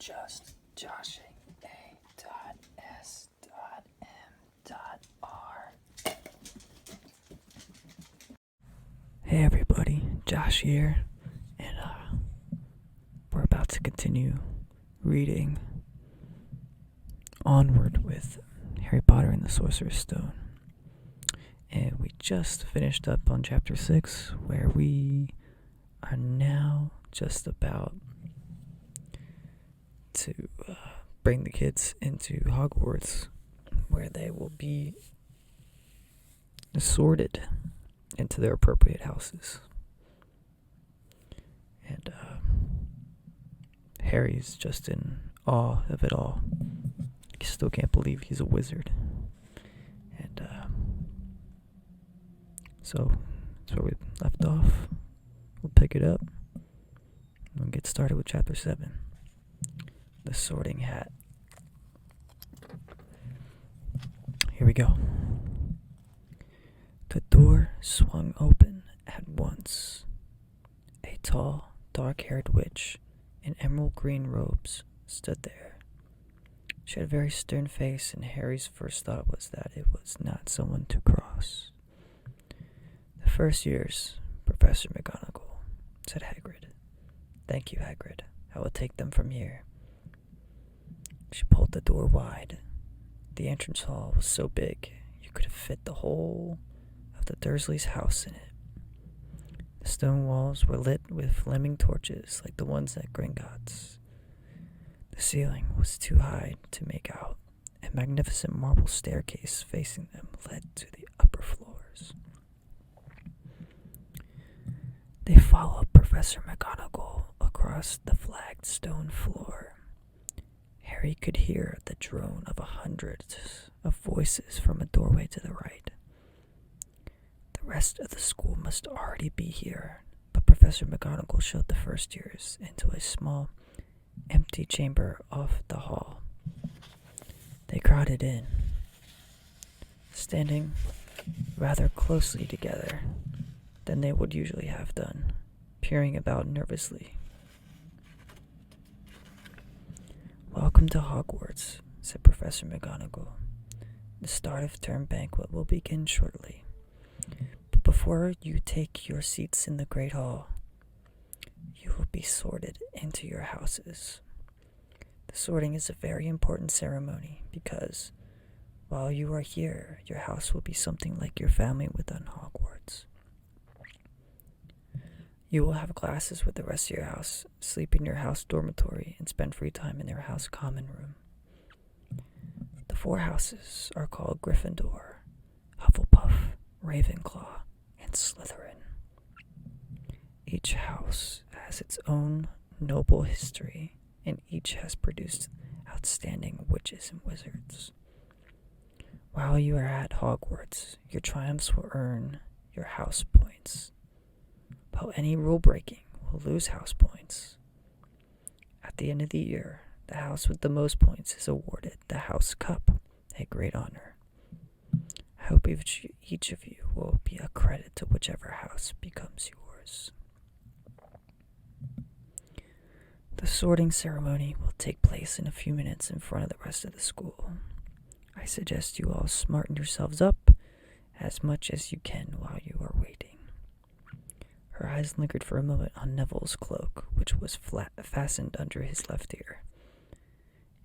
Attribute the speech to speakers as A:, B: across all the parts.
A: just joshing A.S.M.R. Hey everybody, Josh here, and we're about to continue reading onward with Harry Potter and the Sorcerer's Stone. And we just finished up on chapter 6, where we are now just about to bring the kids into Hogwarts, where they will be sorted into their appropriate houses. And Harry's just in awe of it all. He still can't believe he's a wizard. And so that's where we left off. We'll pick it up and get started with chapter 7. The Sorting Hat. Here we go. The door swung open at once. A tall, dark-haired witch in emerald green robes stood there. She had a very stern face, and Harry's first thought was that it was not someone to cross. The first years, Professor McGonagall, said Hagrid. Thank you, Hagrid. I will take them from here. She pulled the door wide. The entrance hall was so big you could have fit the whole of the Dursleys' house in it. The stone walls were lit with flaming torches like the ones at Gringotts. The ceiling was too high to make out. A magnificent marble staircase facing them led to the upper floors. They followed Professor McGonagall across the flagged stone floor. Harry could hear the drone of hundreds of voices from a doorway to the right. The rest of the school must already be here, but Professor McGonagall showed the first years into a small, empty chamber off the hall. They crowded in, standing rather closely together than they would usually have done, peering about nervously. Welcome to Hogwarts, said Professor McGonagall. The start of term banquet will begin shortly. But before you take your seats in the Great Hall, you will be sorted into your houses. The sorting is a very important ceremony because while you are here, your house will be something like your family within Hogwarts. You will have classes with the rest of your house, sleep in your house dormitory, and spend free time in their house common room. The 4 houses are called Gryffindor, Hufflepuff, Ravenclaw, and Slytherin. Each house has its own noble history, and each has produced outstanding witches and wizards. While you are at Hogwarts, your triumphs will earn your house points, while any rule breaking will lose house points. At the end of the year, the house with the most points is awarded the House Cup, a great honor. I hope each of you will be a credit to whichever house becomes yours. The sorting ceremony will take place in a few minutes in front of the rest of the school. I suggest you all smarten yourselves up as much as you can while you are waiting. Her eyes lingered for a moment on Neville's cloak, which was fastened under his left ear,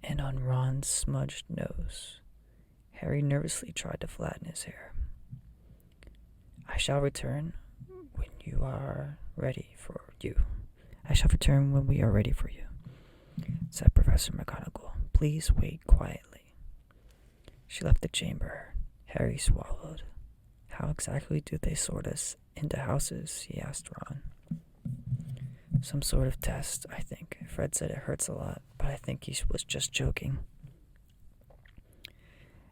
A: and on Ron's smudged nose. Harry nervously tried to flatten his hair. I shall return when we are ready for you, said Professor McGonagall. Please wait quietly. She left the chamber. Harry swallowed. How exactly do they sort us into houses? He asked Ron. Some sort of test, I think. Fred said it hurts a lot, but I think he was just joking.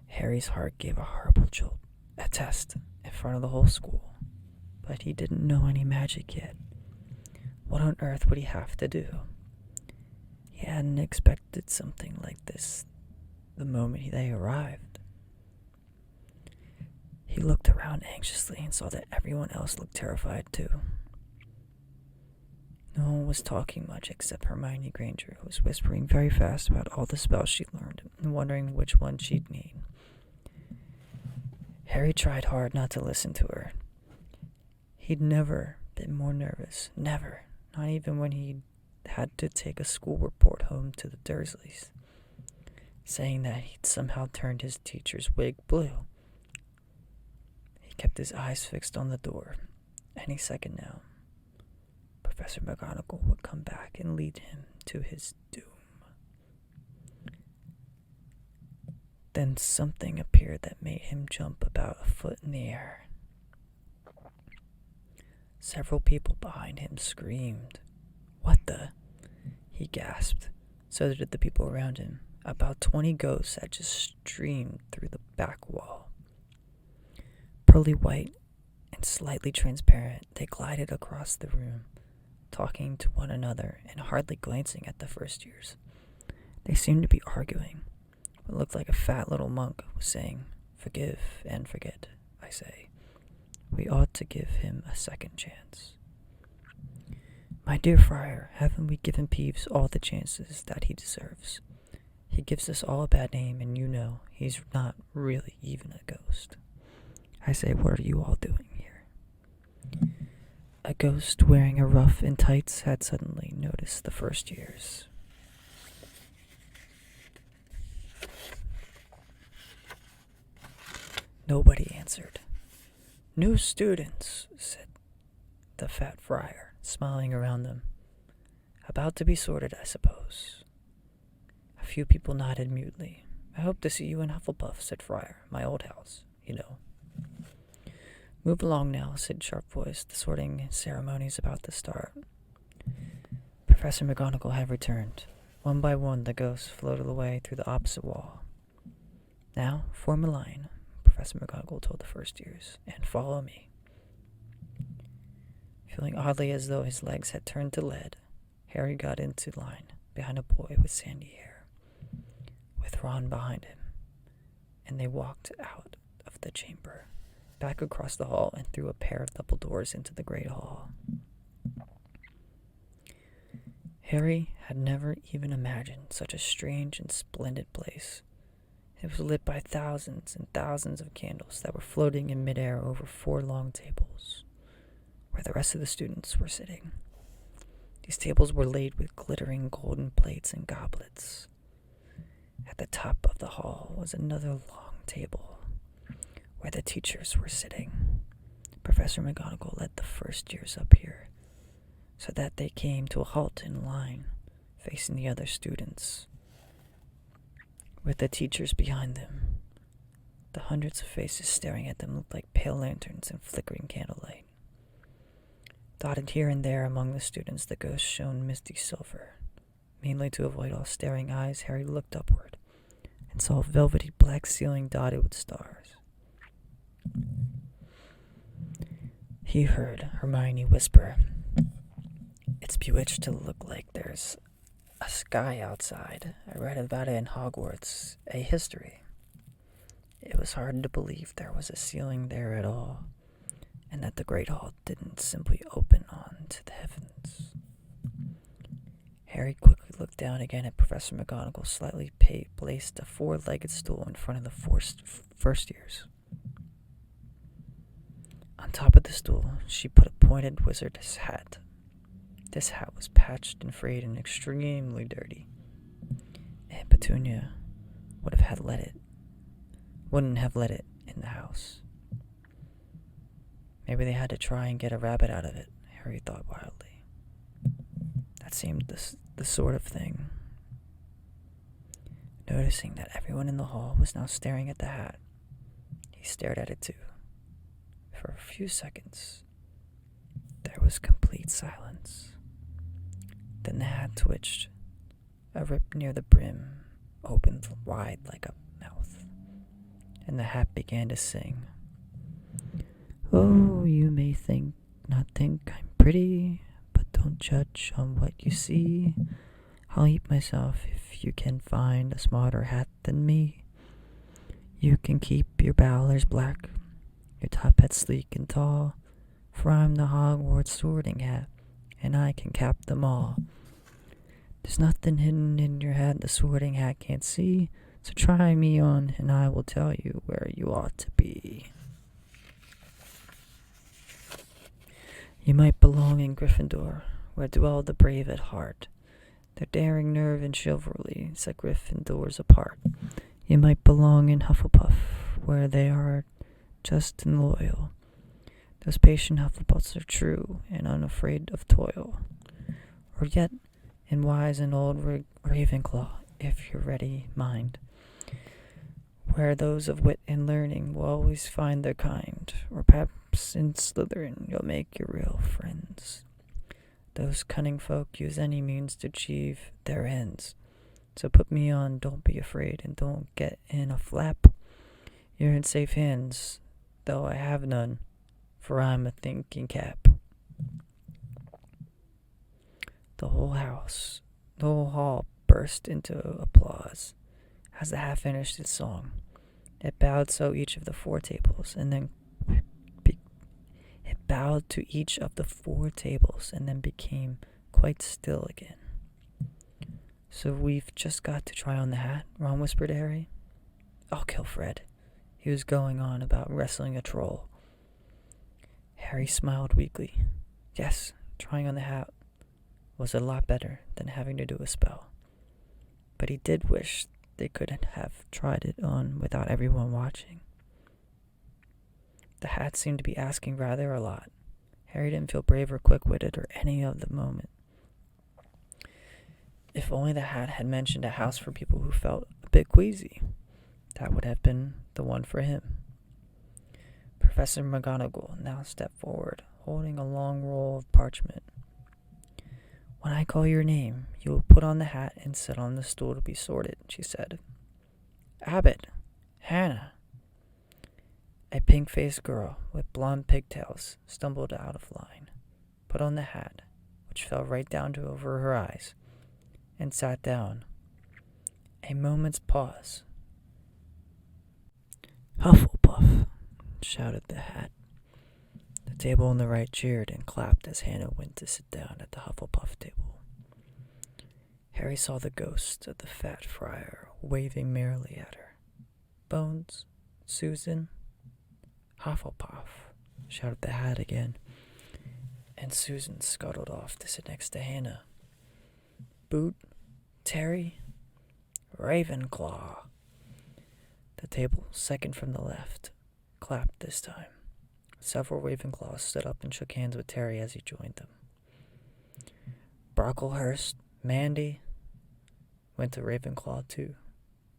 A: Harry's heart gave a horrible jolt. A test in front of the whole school. But he didn't know any magic yet. What on earth would he have to do? He hadn't expected something like this the moment they arrived. He looked around anxiously and saw that everyone else looked terrified too. No one was talking much except Hermione Granger, who was whispering very fast about all the spells she'd learned and wondering which one she'd need. Harry tried hard not to listen to her. He'd never been more nervous, never, not even when he had to take a school report home to the Dursleys, saying that he'd somehow turned his teacher's wig blue. He kept his eyes fixed on the door. Any second now, Professor McGonagall would come back and lead him to his doom. Then something appeared that made him jump about a foot in the air. Several people behind him screamed. "What the?" he gasped. So did the people around him. About 20 ghosts had just streamed through the back wall. Pearly white and slightly transparent, they glided across the room, talking to one another and hardly glancing at the first years. They seemed to be arguing. What looked like a fat little monk was saying, "Forgive and forget, I say. We ought to give him a second chance." "My dear Friar, haven't we given Peeves all the chances that he deserves? He gives us all a bad name, and you know he's not really even a ghost. I say, what are you all doing here?" A ghost wearing a ruff and tights had suddenly noticed the first years. Nobody answered. "New students," said the fat friar, smiling around them. "About to be sorted, I suppose." A few people nodded mutely. "I hope to see you in Hufflepuff," said Friar. "My old house, you know." "Move along now," said Sharp Voice. "The sorting ceremony's about to start." Professor McGonagall had returned. One by one, the ghosts floated away through the opposite wall. "Now, form a line," Professor McGonagall told the first years, "and follow me." Feeling oddly as though his legs had turned to lead, Harry got into line behind a boy with sandy hair, with Ron behind him, and they walked out of the chamber, back across the hall and through a pair of double doors into the great hall. Harry had never even imagined such a strange and splendid place. It was lit by thousands and thousands of candles that were floating in midair over 4 long tables, where the rest of the students were sitting. These tables were laid with glittering golden plates and goblets. At the top of the hall was another long table, where the teachers were sitting. Professor McGonagall led the first years up here, so that they came to a halt in line, facing the other students, with the teachers behind them. The hundreds of faces staring at them looked like pale lanterns in flickering candlelight. Dotted here and there among the students, the ghosts shone misty silver. Mainly to avoid all staring eyes, Harry looked upward and saw a velvety black ceiling dotted with stars. He heard Hermione whisper, "It's bewitched to look like there's a sky outside. I read about it in Hogwarts, a history. It was hard to believe there was a ceiling there at all, and that the Great Hall didn't simply open on to the heavens." Harry quickly looked down again at Professor McGonagall, slightly placed a 4-legged stool in front of the first years. On top of the stool, she put a pointed wizard's hat. This hat was patched and frayed and extremely dirty. Aunt Petunia wouldn't have let it in the house. Maybe they had to try and get a rabbit out of it, Harry thought wildly. That seemed the sort of thing. Noticing that everyone in the hall was now staring at the hat, he stared at it too. For a few seconds, there was complete silence. Then the hat twitched. A rip near the brim opened wide like a mouth, and the hat began to sing. "Oh, you may not think I'm pretty, but don't judge on what you see. I'll eat myself if you can find a smarter hat than me. You can keep your bowlers black, your top hat sleek and tall, for I'm the Hogwarts sorting hat, and I can cap them all. There's nothing hidden in your hat the Sorting Hat can't see, so try me on, and I will tell you where you ought to be. You might belong in Gryffindor, where dwell the brave at heart. Their daring nerve and chivalry set Gryffindors apart. You might belong in Hufflepuff, where they are just and loyal. Those patient Hufflepuffs are true and unafraid of toil. Or yet, in wise and old Ravenclaw, if you're ready, mind, where those of wit and learning will always find their kind. Or perhaps in Slytherin you'll make your real friends. Those cunning folk use any means to achieve their ends. So put me on, don't be afraid, and don't get in a flap. You're in safe hands, though I have none, for I'm a thinking cap. The whole hall burst into applause as the hat finished its song. It bowed to each of the four tables, and then became quite still again. So we've just got to try on the hat, Ron whispered to Harry. I'll kill Fred. He was going on about wrestling a troll. Harry smiled weakly. Yes, trying on the hat was a lot better than having to do a spell. But he did wish they could have tried it on without everyone watching. The hat seemed to be asking rather a lot. Harry didn't feel brave or quick-witted or any of the moment. If only the hat had mentioned a house for people who felt a bit queasy, that would have been the one for him. Professor McGonagall now stepped forward, holding a long roll of parchment. When I call your name, you will put on the hat and sit on the stool to be sorted, she said. Abbott, Hannah. A pink-faced girl with blonde pigtails stumbled out of line, put on the hat, which fell right down to over her eyes, and sat down. A moment's pause. Hufflepuff, shouted the hat. The table on the right cheered and clapped as Hannah went to sit down at the Hufflepuff table. Harry saw the ghost of the fat friar waving merrily at her. Bones, Susan, Hufflepuff, shouted the hat again, and Susan scuttled off to sit next to Hannah. Boot, Terry, Ravenclaw. The table, second from the left, clapped this time. Several Ravenclaws stood up and shook hands with Terry as he joined them. Brocklehurst, Mandy went to Ravenclaw too,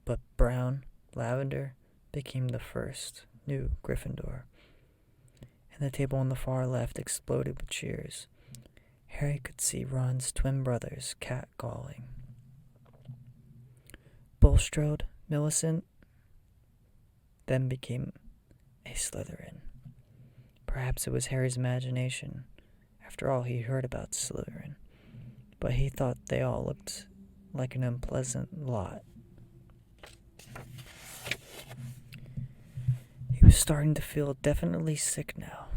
A: but Brown, Lavender became the first new Gryffindor, and the table on the far left exploded with cheers. Harry could see Ron's twin brothers catcalling. Bulstrode, Millicent, then became a Slytherin. Perhaps it was Harry's imagination. After all, he heard about Slytherin, but he thought they all looked like an unpleasant lot. He was starting to feel definitely sick now.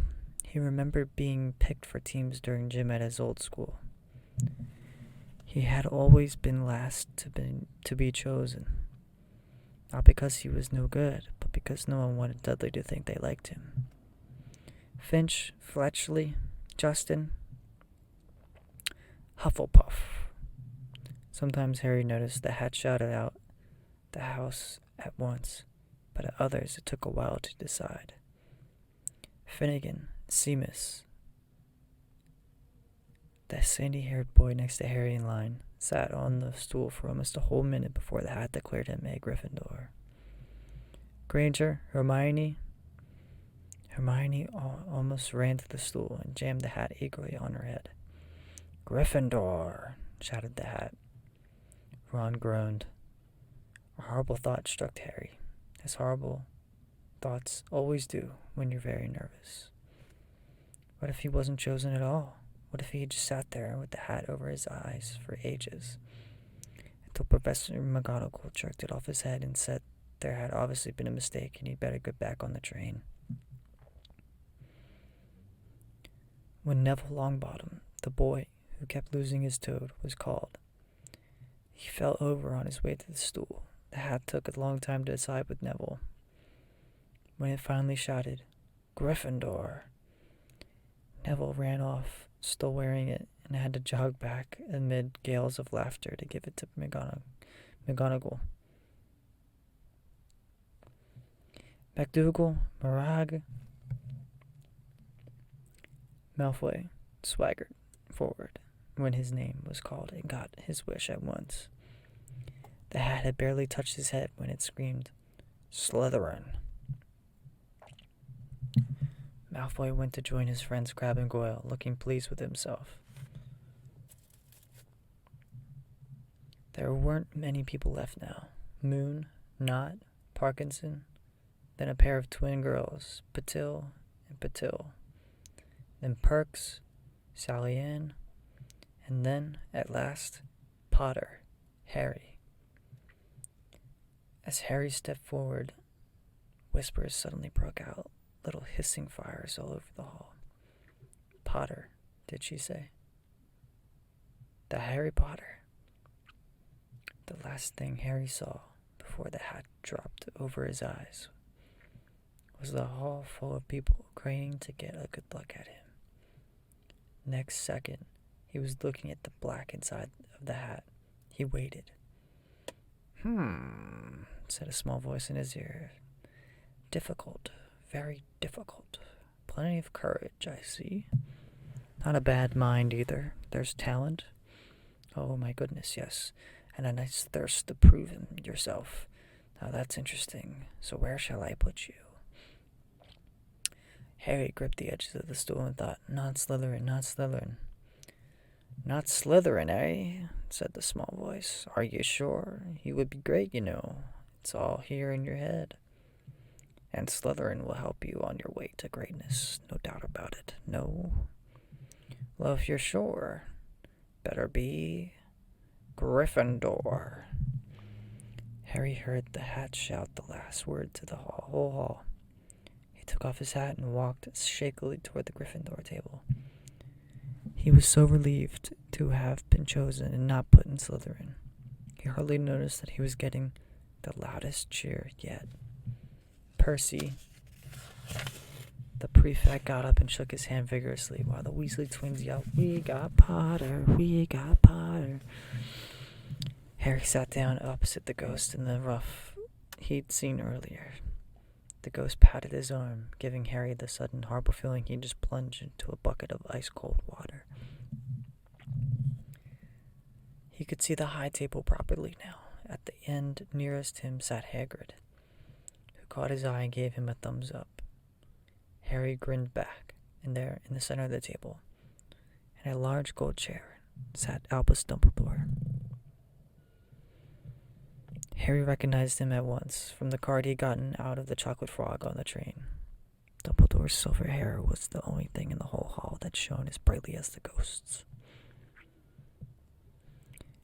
A: He remembered being picked for teams during gym at his old school. He had always been last to be chosen. Not because he was no good, but because no one wanted Dudley to think they liked him. Finch, Fletchley, Justin, Hufflepuff. Sometimes Harry noticed the hat shouted out the house at once, but at others it took a while to decide. Finnegan, Seamus, the sandy-haired boy next to Harry in line, sat on the stool for almost a whole minute before the hat declared him a Gryffindor. Granger, Hermione almost ran to the stool and jammed the hat eagerly on her head. Gryffindor, shouted the hat. Ron groaned. A horrible thought struck Harry, as horrible thoughts always do when you're very nervous. What if he wasn't chosen at all? What if he just sat there with the hat over his eyes for ages? Until Professor McGonagall jerked it off his head and said there had obviously been a mistake and he'd better get back on the train. When Neville Longbottom, The boy, who kept losing his toad, was called. He fell over on his way to the stool. The hat took a long time to decide with Neville. When it finally shouted, "Gryffindor," Neville ran off, still wearing it, and had to jog back amid gales of laughter to give it to McGonagall. McDougal, Marag, Malfoy swaggered forward when his name was called and got his wish at once. The hat had barely touched his head when it screamed, "Slytherin." Malfoy went to join his friends Crabbe and Goyle, looking pleased with himself. There weren't many people left now. Moon, Knot, Parkinson, then a pair of twin girls, Patil and Patil, then Perks, Sally Ann, and then, at last, Potter, Harry. As Harry stepped forward, whispers suddenly broke out, little hissing fires all over the hall. "Potter," did she say? "The Harry Potter." The last thing Harry saw before the hat dropped over his eyes was the hall full of people craning to get a good look at him. Next second, he was looking at the black inside of the hat. He waited. Said a small voice in his ear. "Difficult, very difficult. Plenty of courage, I see. Not a bad mind either. There's talent. Oh my goodness, yes. And a nice thirst to prove yourself. Now that's interesting. So where shall I put you?" Harry gripped the edges of the stool and thought, "Not Slytherin, not Slytherin." "Not Slytherin, eh?" said the small voice. "Are you sure? You would be great, you know. It's all here in your head. And Slytherin will help you on your way to greatness, no doubt about it. No? Well, if you're sure, better be Gryffindor." Harry heard the hat shout the last word to the whole hall. He took off his hat and walked shakily toward the Gryffindor table. He was so relieved to have been chosen and not put in Slytherin. He hardly noticed that he was getting the loudest cheer yet. Percy, the prefect, got up and shook his hand vigorously while the Weasley twins yelled, "We got Potter, we got Potter." Harry sat down opposite the ghost in the ruff he'd seen earlier. The ghost patted his arm, giving Harry the sudden horrible feeling he'd just plunged into a bucket of ice-cold water. He could see the high table properly now. At the end nearest him sat Hagrid, who caught his eye and gave him a thumbs up. Harry grinned back, and there, in the center of the table, in a large gold chair, sat Albus Dumbledore. Harry recognized him at once from the card he'd gotten out of the chocolate frog on the train. Dumbledore's silver hair was the only thing in the whole hall that shone as brightly as the ghost's.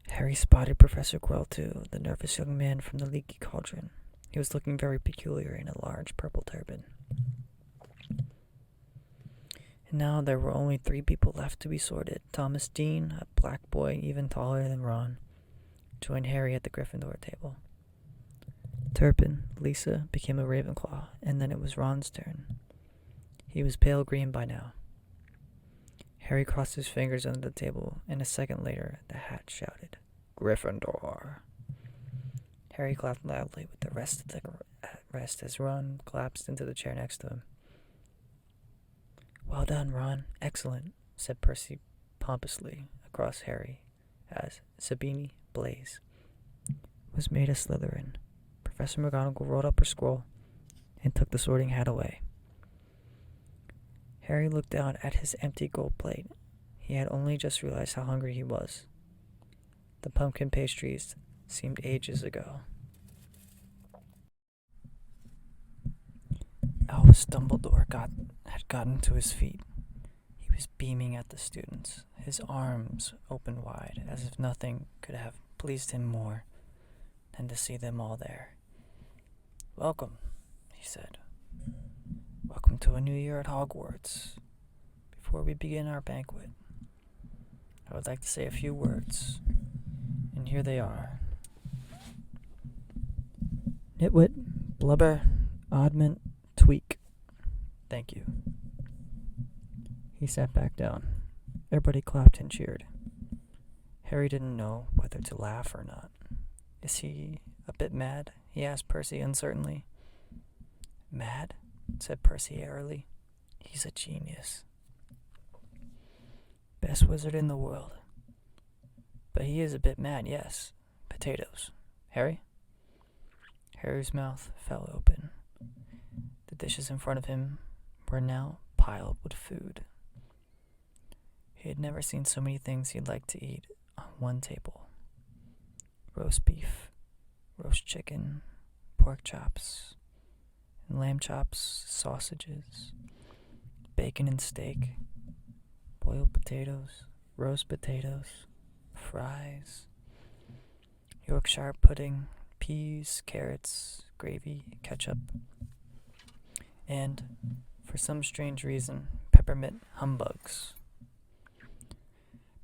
A: Harry spotted Professor Quirrell too, the nervous young man from the leaky cauldron. He was looking very peculiar in a large purple turban. And now there were only 3 people left to be sorted. Thomas Dean, a black boy even taller than Ron, joined Harry at the Gryffindor table. Turpin, Lisa, became a Ravenclaw, and then it was Ron's turn. He was pale green by now. Harry crossed his fingers under the table, and a second later, the hat shouted, "Gryffindor." Harry clapped loudly with the rest as Ron collapsed into the chair next to him. "Well done, Ron. Excellent," said Percy pompously across Harry as Sabini Blaze was made a Slytherin. Professor McGonagall rolled up her scroll and took the sorting hat away. Harry looked down at his empty gold plate. He had only just realized how hungry he was. The pumpkin pastries seemed ages ago. Albus Dumbledore had gotten to his feet. He was beaming at the students, his arms open wide, as if nothing could have pleased him more than to see them all there. "Welcome," he said. "Welcome to a new year at Hogwarts. Before we begin our banquet, I would like to say a few words, and here they are. Nitwit, blubber, oddment, tweak. Thank you. He sat back down. Everybody clapped and cheered. Harry didn't know whether to laugh or not. Is he a bit mad? He asked Percy uncertainly. Mad? Said Percy airily. He's a genius. Best wizard in the world. But he is a bit mad, yes. Potatoes. Harry? Harry's mouth fell open. The dishes in front of him were now piled with food. He had never seen so many things he'd like to eat on one table. Roast beef, roast chicken, pork chops, and lamb chops, sausages, bacon and steak, boiled potatoes, roast potatoes, fries, Yorkshire pudding, peas, carrots, gravy, ketchup, and, for some strange reason, peppermint humbugs.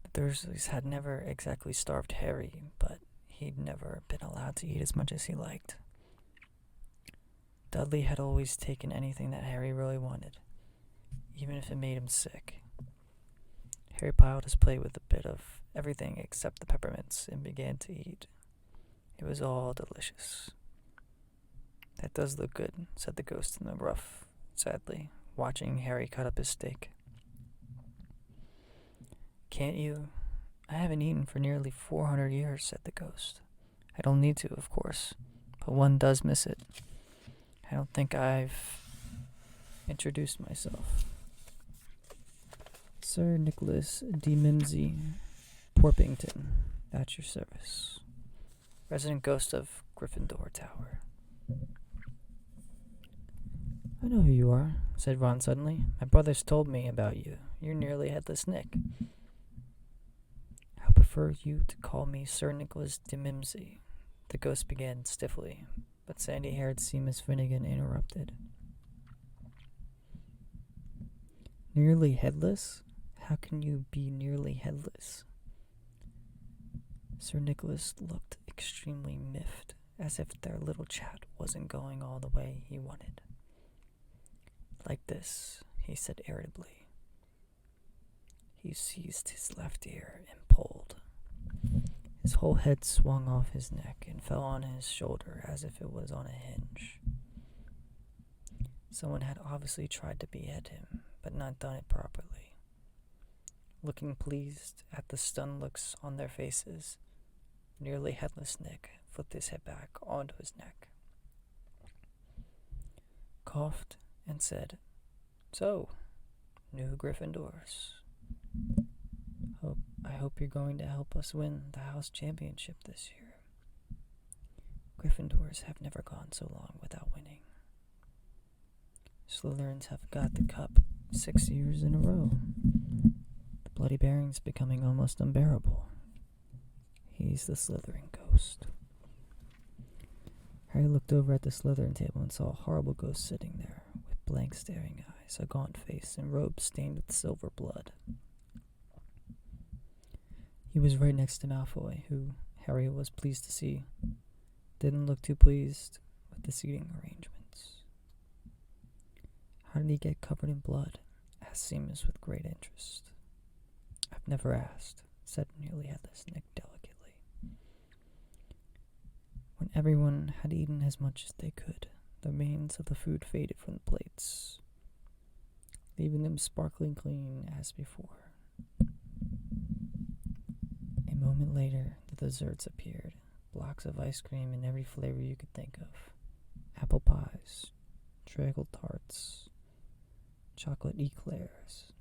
A: The Dursleys had never exactly starved Harry, but he'd never been allowed to eat as much as he liked. Dudley had always taken anything that Harry really wanted, even if it made him sick. Harry piled his plate with a bit of everything except the peppermints and began to eat. It was all delicious. That does look good, said the ghost in the roof, sadly, watching Harry cut up his steak. Can't you? I haven't eaten for nearly 400 years, said the ghost. I don't need to, of course, but one does miss it. I don't think I've introduced myself. Sir Nicholas de Mimsey, Porpington, at your service. Resident ghost of Gryffindor Tower. I know who you are, said Ron suddenly. My brothers told me about you. You're nearly headless Nick. I prefer you to call me Sir Nicholas de Mimsey. The ghost began stiffly, but sandy-haired Seamus Finnegan interrupted. Nearly headless? How can you be nearly headless? Sir Nicholas looked extremely miffed, as if their little chat wasn't going all the way he wanted. Like this, he said irritably. He seized his left ear and pulled. His whole head swung off his neck and fell on his shoulder as if it was on a hinge. Someone had obviously tried to behead him, but not done it properly. Looking pleased at the stunned looks on their faces, nearly headless Nick flipped his head back onto his neck, coughed, and said, So, new Gryffindors. I hope you're going to help us win the house championship this year. Gryffindors have never gone so long without winning. Slytherins have got the cup 6 years in a row. The Bloody Baron's becoming almost unbearable. He's the Slytherin ghost. Harry looked over at the Slytherin table and saw a horrible ghost sitting there, with blank staring eyes, a gaunt face, and robes stained with silver blood. He was right next to Malfoy, who, Harry was pleased to see, didn't look too pleased with the seating arrangements. How did he get covered in blood? Asked Seamus with great interest. I've never asked, said nearly headless Nick delicately. When everyone had eaten as much as they could, the remains of the food faded from the plates, leaving them sparkling clean as before. A moment later, the desserts appeared, blocks of ice cream in every flavor you could think of. Apple pies, treacle tarts, chocolate eclairs,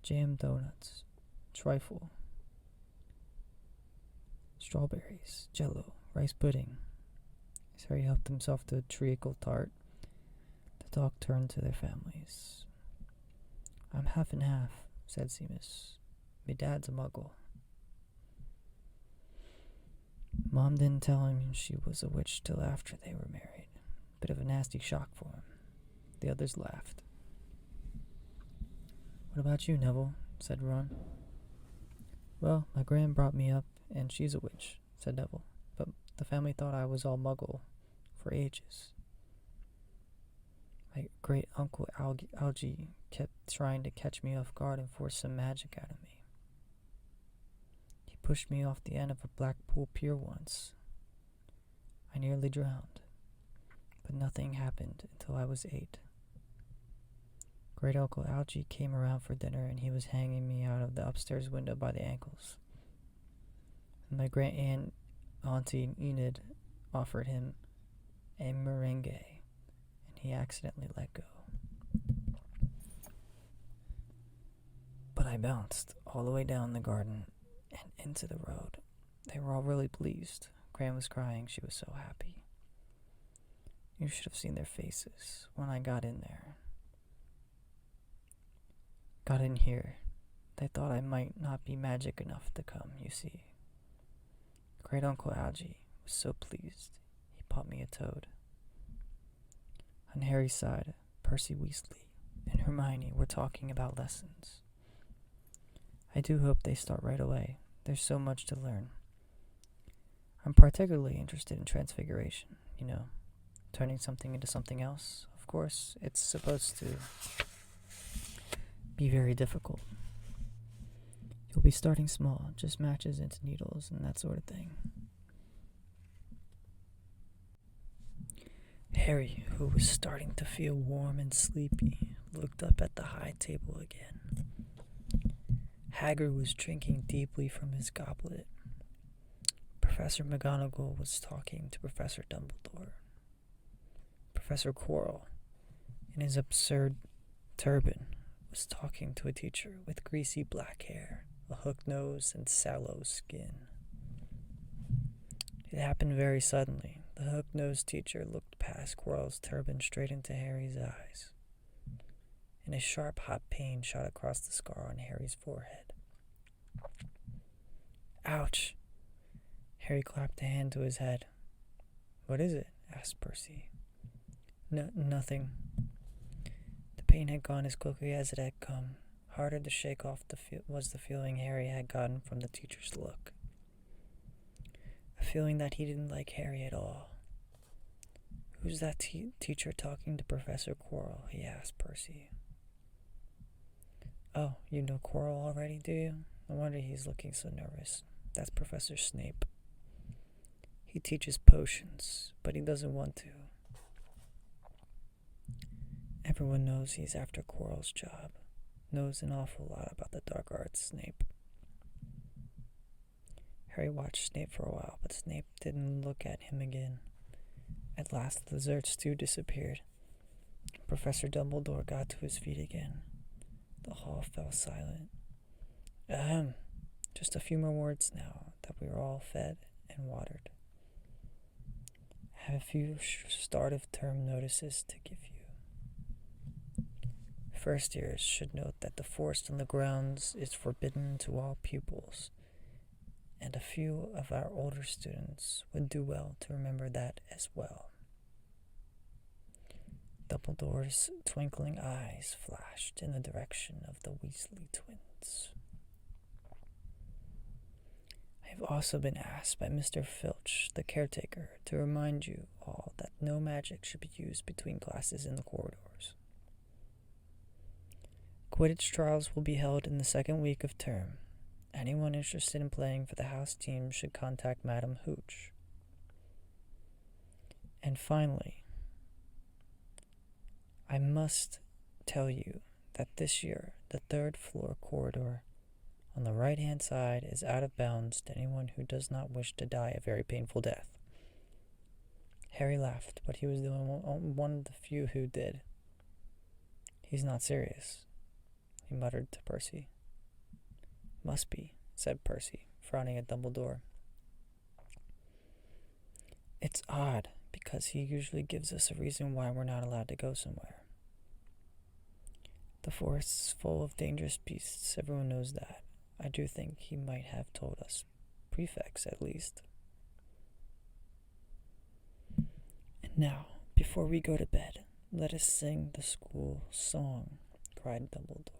A: jam donuts, trifle, strawberries, jello, rice pudding. As Harry helped himself to a treacle tart, the talk turned to their families. I'm half and half, said Seamus. My dad's a muggle. Mom didn't tell him she was a witch till after they were married. Bit of a nasty shock for him. The others laughed. What about you, Neville? Said Ron. Well, my gran brought me up, and she's a witch, said Neville, but the family thought I was all muggle for ages. My great uncle Algie kept trying to catch me off guard and force some magic out of me. He pushed me off the end of a Blackpool pier once. I nearly drowned, but nothing happened until I was 8. Great Uncle Algie came around for dinner, and he was hanging me out of the upstairs window by the ankles. And my great aunt, Auntie Enid, offered him a meringue, and he accidentally let go. But I bounced all the way down the garden and into the road. They were all really pleased. Gran was crying. She was so happy. You should have seen their faces when I got in there. Got in here. They thought I might not be magic enough to come, you see. Great Uncle Algie was so pleased, he bought me a toad. On Harry's side, Percy Weasley and Hermione were talking about lessons. I do hope they start right away. There's so much to learn. I'm particularly interested in transfiguration, turning something into something else. Of course, it's supposed to be very difficult. You'll be starting small, just matches into needles and that sort of thing. Harry, who was starting to feel warm and sleepy, looked up at the high table again. Hagrid was drinking deeply from his goblet. Professor McGonagall was talking to Professor Dumbledore. Professor Quirrell, in his absurd turban, was talking to a teacher with greasy black hair, a hooked nose, and sallow skin. It happened very suddenly. The hooked-nosed teacher looked past Quirrell's turban straight into Harry's eyes, and a sharp, hot pain shot across the scar on Harry's forehead. Ouch! Harry clapped a hand to his head. What is it? Asked Percy. Nothing. The pain had gone as quickly as it had come. Harder to shake off was the feeling Harry had gotten from the teacher's look. A feeling that he didn't like Harry at all. Who's that teacher talking to Professor Quirrell? He asked Percy. Oh, you know Quirrell already, do you? No wonder he's looking so nervous. That's Professor Snape. He teaches potions, but he doesn't want to. Everyone knows he's after Quirrell's job. Knows an awful lot about the dark arts, Snape. Harry watched Snape for a while, but Snape didn't look at him again. At last, the desserts too disappeared. Professor Dumbledore got to his feet again. The hall fell silent. Ahem. Just a few more words now that we are all fed and watered. I have a few start of term notices to give you. First years should note that the forest on the grounds is forbidden to all pupils, and a few of our older students would do well to remember that as well. Dumbledore's twinkling eyes flashed in the direction of the Weasley twins. I have also been asked by Mr. Filch, the caretaker, to remind you all that no magic should be used between classes in the corridors. Quidditch trials will be held in the second week of term. Anyone interested in playing for the house team should contact Madam Hooch. And finally, I must tell you that this year, the third floor corridor on the right-hand side is out of bounds to anyone who does not wish to die a very painful death. Harry laughed, but he was the one of the few who did. He's not serious, he muttered to Percy. Must be, said Percy, frowning at Dumbledore. It's odd, because he usually gives us a reason why we're not allowed to go somewhere. The forest's full of dangerous beasts, everyone knows that. I do think he might have told us, prefects at least. And now, before we go to bed, let us sing the school song, cried Dumbledore.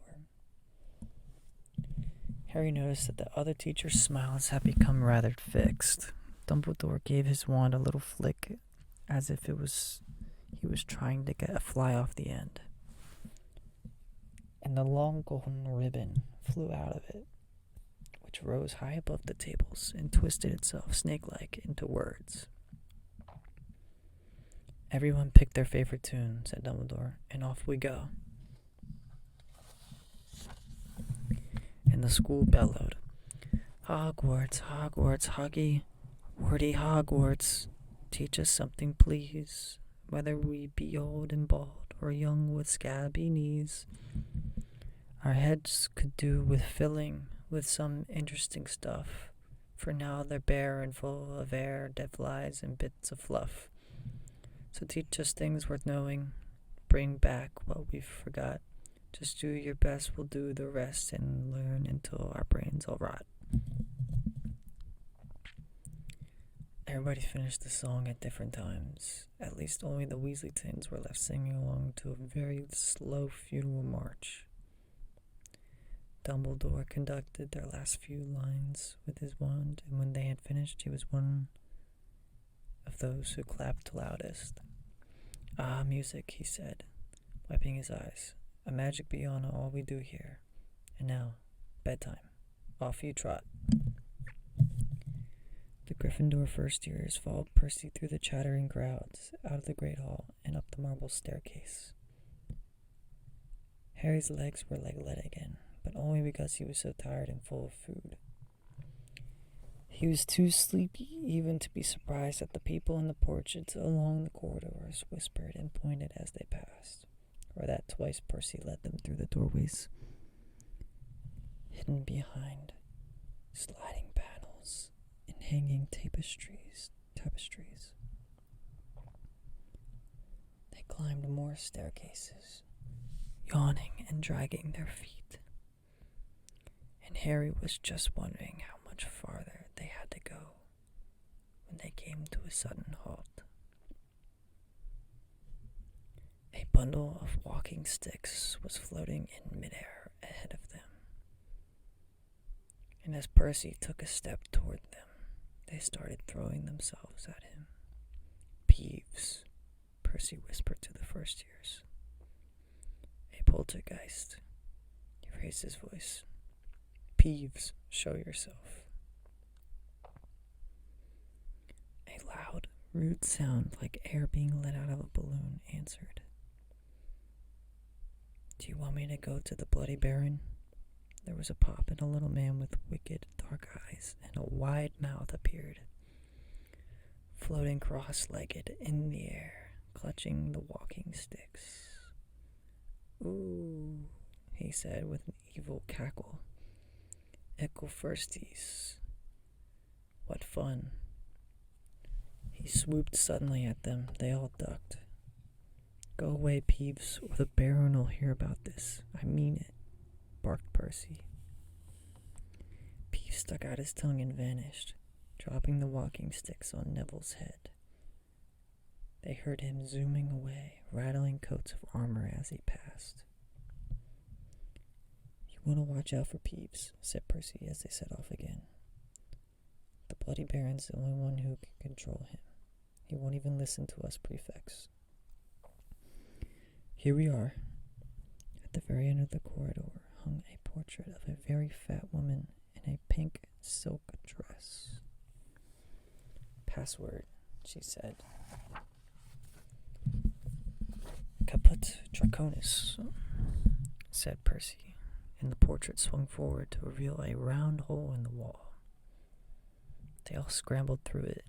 A: Harry noticed that the other teacher's smiles had become rather fixed. Dumbledore gave his wand a little flick, as if he was trying to get a fly off the end. And the long golden ribbon flew out of it, which rose high above the tables and twisted itself snake-like into words. "Everyone picked their favorite tune," said Dumbledore, "and off we go." And the school bellowed, "Hogwarts, Hogwarts, Hoggy, wordy Hogwarts, teach us something, please, whether we be old and bald or young with scabby knees. Our heads could do with filling with some interesting stuff, for now they're bare and full of air, dead flies, and bits of fluff. So teach us things worth knowing, bring back what we've forgot. Just do your best, we'll do the rest, and learn until our brains all rot." Everybody finished the song at different times. At least only the Weasley twins were left singing along to a very slow funeral march. Dumbledore conducted their last few lines with his wand, and when they had finished, he was one of those who clapped loudest. "Ah, music," he said, wiping his eyes. "A magic beyond all we do here. And now, bedtime. Off you trot." The Gryffindor first years followed Percy through the chattering crowds, out of the Great Hall, and up the marble staircase. Harry's legs were like lead again, but only because he was so tired and full of food. He was too sleepy even to be surprised that the people in the porches along the corridors whispered and pointed as they passed, or that twice Percy led them through the doorways, hidden behind sliding panels and hanging tapestries. They climbed more staircases, yawning and dragging their feet, and Harry was just wondering how much farther they had to go when they came to a sudden halt. A bundle of walking sticks was floating in midair ahead of them, and as Percy took a step toward them, they started throwing themselves at him. "Peeves," Percy whispered to the first years. "A poltergeist." He raised his voice. "Peeves, show yourself." A loud, rude sound like air being let out of a balloon answered. "Do you want me to go to the Bloody Baron?" There was a pop, and a little man with wicked dark eyes and a wide mouth appeared, floating cross-legged in the air, clutching the walking sticks. "Ooh," he said with an evil cackle. "Eckle firsties. What fun." He swooped suddenly at them. They all ducked. "Go away, Peeves, or the Baron will hear about this. I mean it," barked Percy. Peeves stuck out his tongue and vanished, dropping the walking sticks on Neville's head. They heard him zooming away, rattling coats of armor as he passed. "You want to watch out for Peeves," said Percy as they set off again. "The Bloody Baron's the only one who can control him. He won't even listen to us prefects." Here we are. At the very end of the corridor hung a portrait of a very fat woman in a pink silk dress. "Password," she said. "Caput Draconis," said Percy, and the portrait swung forward to reveal a round hole in the wall. They all scrambled through it.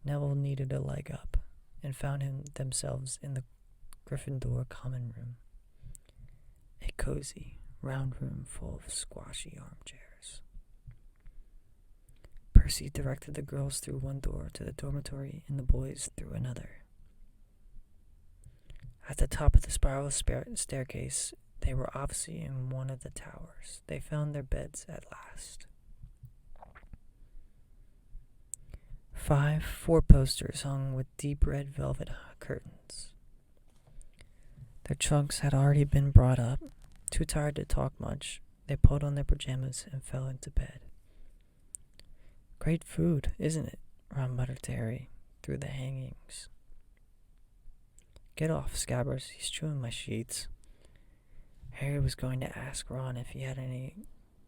A: Neville needed a leg up, and found themselves in the Gryffindor common room, a cozy, round room full of squashy armchairs. Percy directed the girls through one door to the dormitory and the boys through another. At the top of the spiral staircase, they were obviously in one of the towers. They found their beds at last. 5 four-posters hung with deep red velvet curtains. Their trunks had already been brought up. Too tired to talk much, They pulled on their pajamas and fell into bed. "Great food, isn't it?" Ron muttered to Harry through the hangings. "Get off, Scabbers, he's chewing my sheets." Harry was going to ask Ron if he had any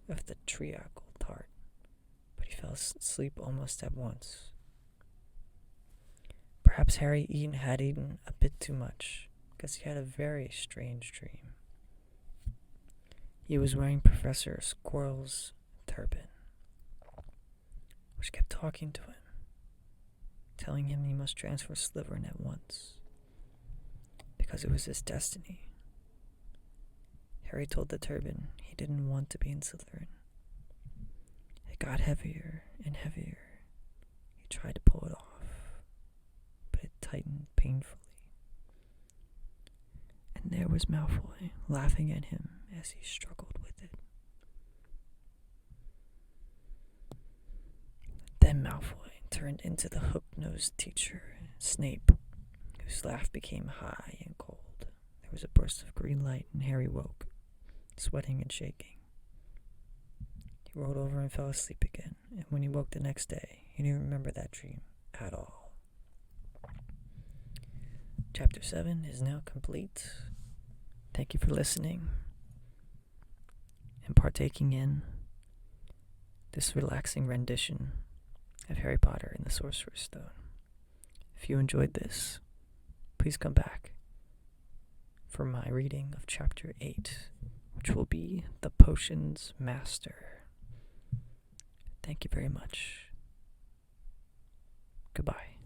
A: of the treacle tart, but he fell asleep almost at once. Perhaps Harry had eaten a bit too much, because he had a very strange dream. He was wearing Professor Squirrel's turban, which kept talking to him, telling him he must transfer Slytherin at once, because it was his destiny. Harry told the turban he didn't want to be in Slytherin. It got heavier and heavier. He tried to pull it off, but it tightened painfully. And there was Malfoy laughing at him as he struggled with it. Then Malfoy turned into the hook-nosed teacher, Snape, whose laugh became high and cold. There was a burst of green light, and Harry woke, sweating and shaking. He rolled over and fell asleep again, and when he woke the next day, he didn't remember that dream at all. Chapter 7 is now complete. Thank you for listening and partaking in this relaxing rendition of Harry Potter and the Sorcerer's Stone. If you enjoyed this, please come back for my reading of Chapter 8, which will be The Potions Master. Thank you very much. Goodbye.